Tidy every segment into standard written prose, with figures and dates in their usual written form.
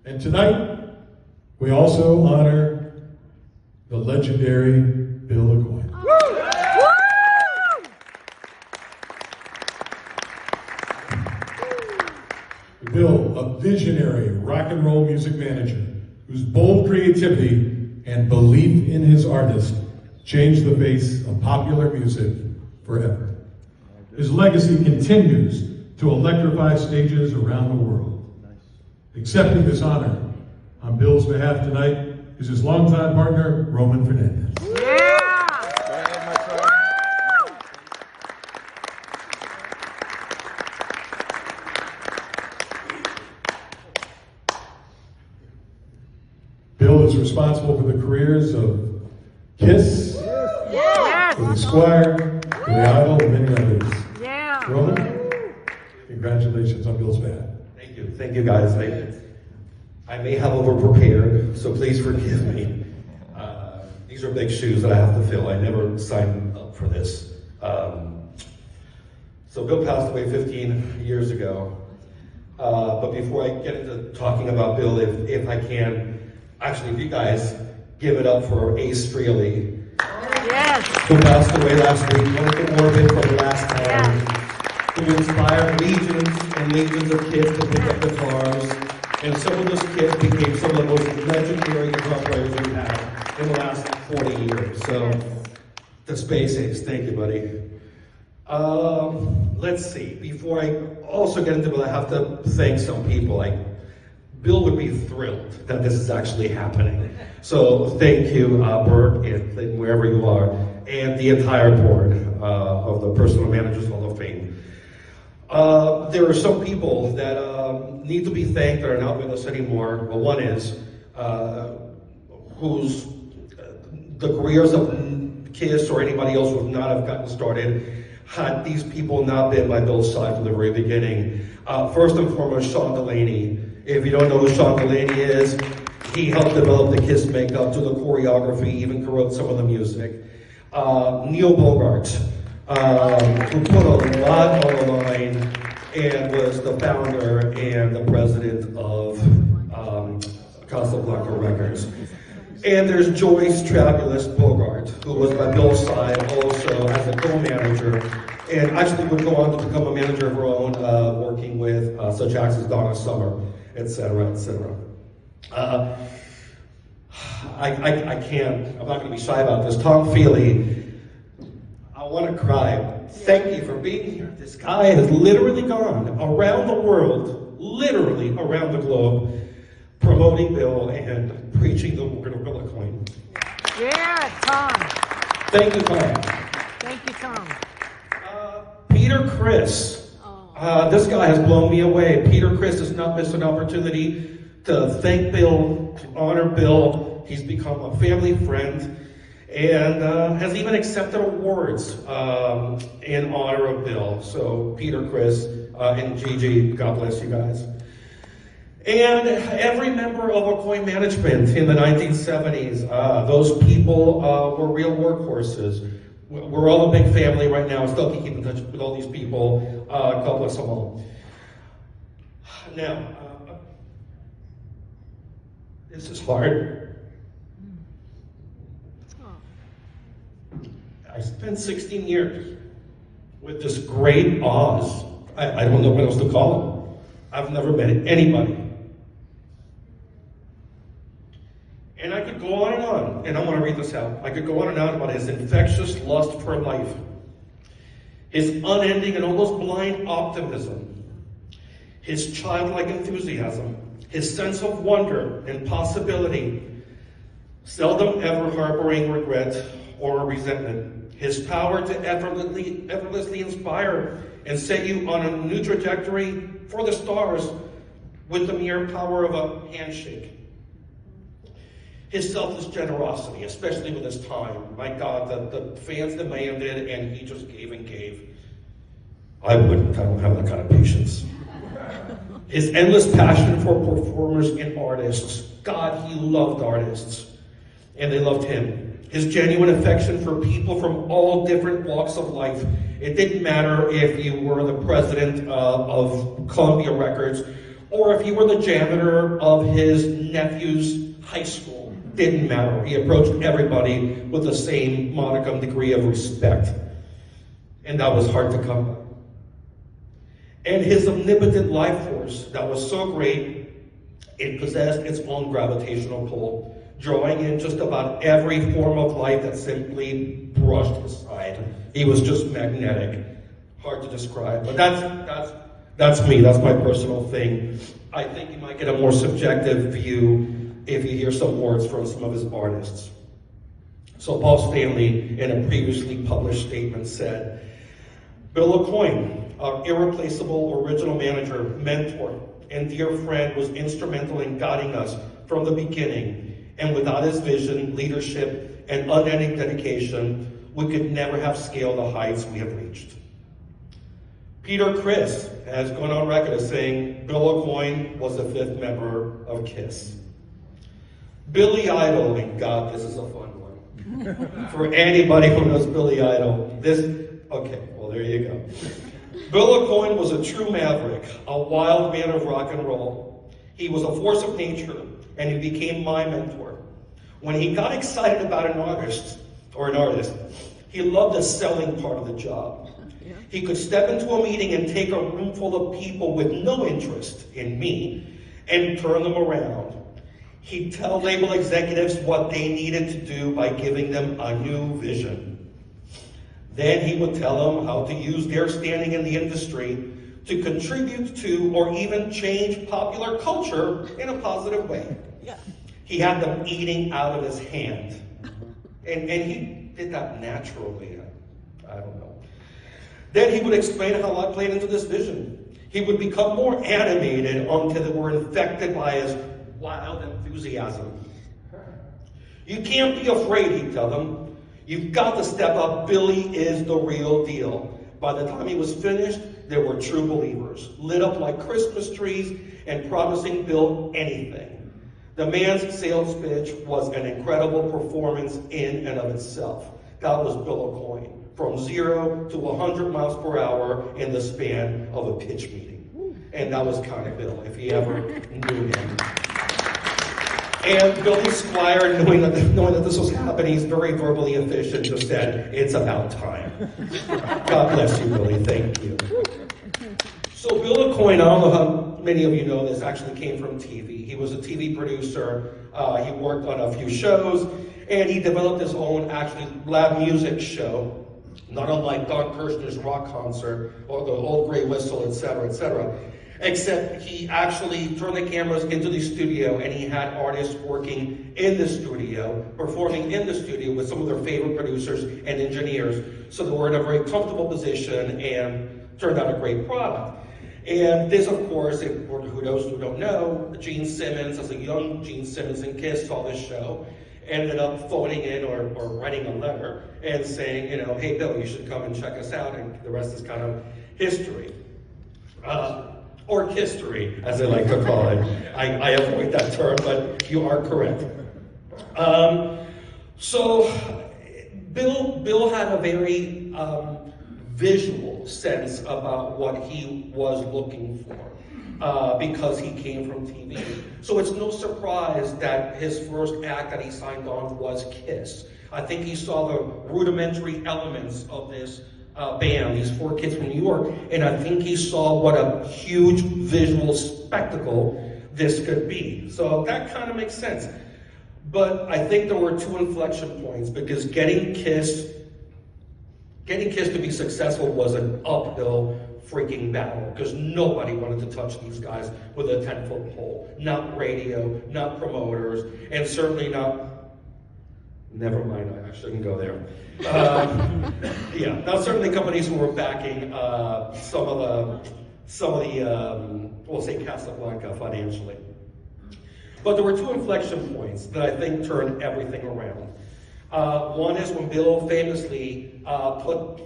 And tonight, we also honor the legendary Bill Aucoin. Bill, a visionary rock and roll music manager whose bold creativity and belief in his artist changed the face of popular music forever. His legacy continues to electrify stages around the world. Accepting this honor on Bill's behalf tonight is his longtime partner, Roman Fernandez. Bill is responsible for the careers of Kiss, the Squire, the Idol, and many others. Roman, congratulations on Bill's behalf. Thank you guys. I may have over-prepared, so please forgive me. These are big shoes that I have to fill. I never signed up for this. So Bill passed away 15 years ago. But before I get into talking about Bill, if I can, actually, if you guys give it up for Ace Frehley, who passed away last week, went to orbit for the last time, who inspired legions and legions of kids to pick up guitars, and some of those kids became some of the most legendary guitar players we've had in the last 40 years. So, the Space Ace, thank you, buddy. Let's see, before I also get into Bill, I have to thank some people. Bill would be thrilled that this is actually happening. So thank you, Bert, and wherever you are, and the entire board of the Personal Managers Hall of Fame. There are some people that need to be thanked that are not with us anymore. Well, one is whose the careers of Kiss or anybody else would not have gotten started had these people not been by Bill's side from the very beginning. First and foremost, Sean Delaney. If you don't know who Shep Gordon is, he helped develop the Kiss makeup, do the choreography, even wrote some of the music. Neil Bogart, who put a lot on the line and was the founder and the president of Casablanca Records. And there's Joyce Trabulous Bogart, who was by Bill's side also as a co-manager, and actually would go on to become a manager of her own, working with such acts as Donna Summer, etc., etc. I'm not going to be shy about this. Tom Feely, I want to cry. Thank you for being here. This guy has literally gone around the world, literally around the globe, promoting Bill and preaching the word of Bill Aucoin. Yeah, Tom. Thank you, Tom. Thank you, Tom. Peter Criss. This guy has blown me away. Peter Criss has not missed an opportunity to thank Bill, to honor Bill. He's become a family friend and has even accepted awards in honor of Bill. So Peter Criss and Gigi, God bless you guys. And every member of Aucoin management in the 1970s, those people were real workhorses. We're all a big family right now. Still can keep in touch with all these people. God bless them all. Now, this is hard. I spent 16 years with this great Oz. I don't know what else to call him. I've never met anybody. And I could go on, and I'm going to read this out. I could go on and on about his infectious lust for life, his unending and almost blind optimism, his childlike enthusiasm, his sense of wonder and possibility, seldom ever harboring regret or resentment, his power to effortlessly inspire and set you on a new trajectory for the stars with the mere power of a handshake. His selfless generosity, especially with his time. My God, the fans demanded, and he just gave and gave. I wouldn't. I don't have that kind of patience. His endless passion for performers and artists. God, he loved artists, and they loved him. His genuine affection for people from all different walks of life. It didn't matter if you were the president of Columbia Records, or if you were the janitor of his nephew's high school. Didn't matter. He approached everybody with the same modicum degree of respect. And that was hard to come by. And his omnipotent life force, that was so great, it possessed its own gravitational pull, drawing in just about every form of life that simply brushed aside. He was just magnetic. Hard to describe, but that's me. That's my personal thing. I think you might get a more subjective view if you hear some words from some of his artists. So Paul Stanley, in a previously published statement, said, Bill Aucoin, our irreplaceable original manager, mentor, and dear friend, was instrumental in guiding us from the beginning, and without his vision, leadership, and unending dedication, we could never have scaled the heights we have reached. Peter Criss has gone on record as saying Bill Aucoin was the fifth member of KISS. Billy Idol, and God, this is a fun one. For anybody who knows Billy Idol, okay, well, there you go. Bill Aucoin was a true maverick, a wild man of rock and roll. He was a force of nature, and he became my mentor. When he got excited about an artist, he loved the selling part of the job. He could step into a meeting and take a room full of people with no interest in me and turn them around. He'd tell label executives what they needed to do by giving them a new vision. Then he would tell them how to use their standing in the industry to contribute to or even change popular culture in a positive way. Yeah. He had them eating out of his hand. And he did that naturally. I don't know. Then he would explain how I played into this vision. He would become more animated until they were infected by his wild enthusiasm. You can't be afraid, he'd tell them. You've got to step up. Billy is the real deal. By the time he was finished, there were true believers, lit up like Christmas trees and promising Bill anything. The man's sales pitch was an incredible performance in and of itself. That was Bill Aucoin. From 0 to 100 miles per hour in the span of a pitch meeting. And that was kind of Bill, if he ever knew him. And Billy Squire, knowing that this was happening, he's very verbally efficient, just said, it's about time. God bless you, Billy, thank you. So Bill Aucoin, I don't know how many of you know this, actually came from TV. He was a TV producer, he worked on a few shows, and he developed his own, actually, lab music show, not unlike Don Kirshner's rock concert or the Old Grey Whistle, etc., etc. Except he actually turned the cameras into the studio and he had artists working in the studio, performing in the studio with some of their favorite producers and engineers. So they were in a very comfortable position and turned out a great product. And this, of course, for those who don't know, Gene Simmons, as a young Gene Simmons in KISS, saw this show, ended up phoning in or writing a letter and saying, hey, Bill, you should come and check us out, and the rest is kind of history. Or history, as I like to call it. I avoid that term, but you are correct. So Bill had a very visual sense about what he was looking for. Because he came from TV. So it's no surprise that his first act that he signed on was KISS. I think he saw the rudimentary elements of this band, these four kids from New York, and I think he saw what a huge visual spectacle this could be. So that kind of makes sense. But I think there were two inflection points, because getting KISS to be successful was an uphill freaking battle, because nobody wanted to touch these guys with a 10-foot pole. Not radio, not promoters, and certainly not, never mind, I shouldn't go there. Now certainly companies who were backing some of the we'll say Casablanca financially. But there were two inflection points that I think turned everything around. One is when Bill famously put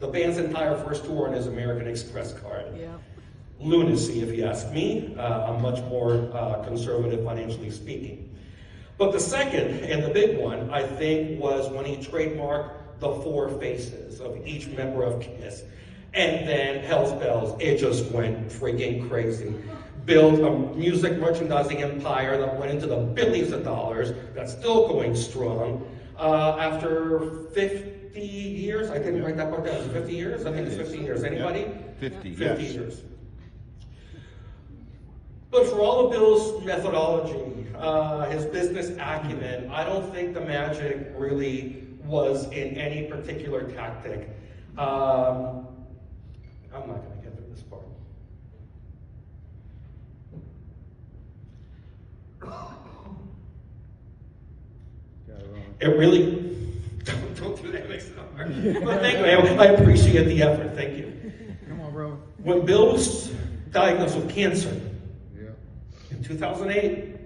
the band's entire first tour on his American Express card. Yeah. Lunacy, if you ask me. I'm much more conservative financially speaking. But the second, and the big one, I think, was when he trademarked the four faces of each member of KISS. And then, hell's bells, it just went freaking crazy. build a music merchandising empire that went into the billions of dollars, that's still going strong. After 50 years, I didn't write that part down, is it 50 years? I think it's 50 years. Anybody? 50, 50 yes. years. But for all of Bill's methodology, his business acumen, I don't think the magic really was in any particular tactic. I'm not going to get through this part. It really, don't do that, makes it hard. But thank you, I appreciate the effort, thank you. Come on, bro. When Bill was diagnosed with cancer in 2008,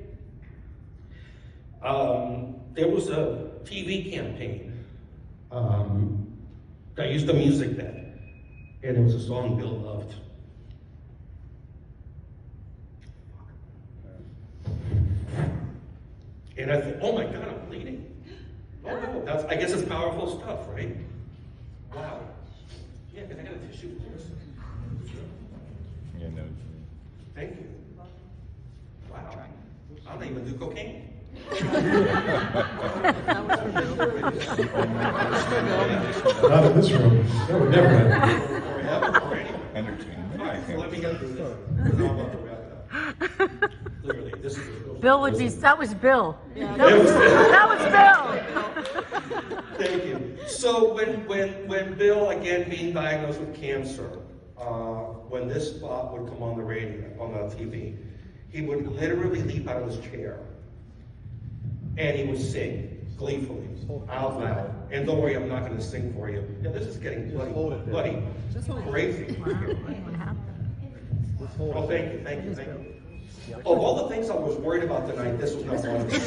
there was a TV campaign that used the music then, and it was a song Bill loved. And I thought, oh my God, I'm bleeding. Oh no, that's, I guess it's powerful stuff, right? Wow. Yeah, because I got a tissue, of course. Yeah, no. Thank you. Wow. I don't even do cocaine. Not in this room. That would never happen. Or heaven, or anywhere. Entertainment. All right, so let me get through this. I'm about to wrap it up. Clearly, this is Bill would be, that was Bill. That was Bill. That was Bill. Thank you. So when Bill, again being diagnosed with cancer, when this spot would come on the radio, on the TV, he would literally leap out of his chair and he would sing gleefully, out loud. And don't worry, I'm not going to sing for you. Yeah, this is getting bloody crazy. Oh, thank you, thank you, thank you. Of all the things I was worried about tonight, this was not one of them.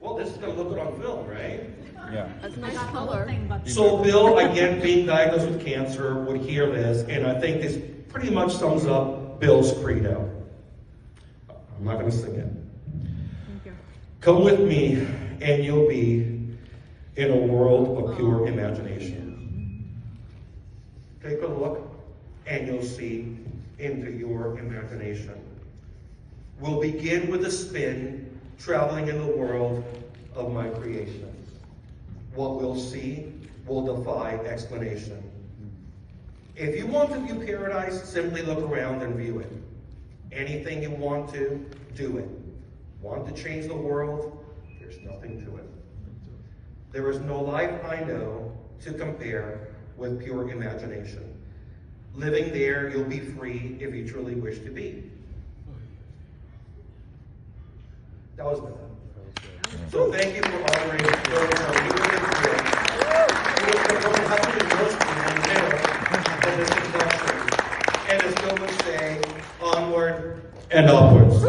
Well, this is going to look good on film, right? Yeah. That's a nice color. So Bill, again, being diagnosed with cancer, would hear this, and I think this pretty much sums up Bill's credo. I'm not going to sing it. Come with me, and you'll be in a world of pure imagination. Take a look, and you'll see into your imagination. We'll begin with a spin, traveling in the world of my creation. What we'll see will defy explanation. If you want to view paradise, simply look around and view it. Anything you want to, do it. Want to change the world? There's nothing to it. There is no life I know to compare with pure imagination. Living there, you'll be free if you truly wish to be. That was Bill. So thank you for honoring Bill. And as Bill would say, onward and upwards.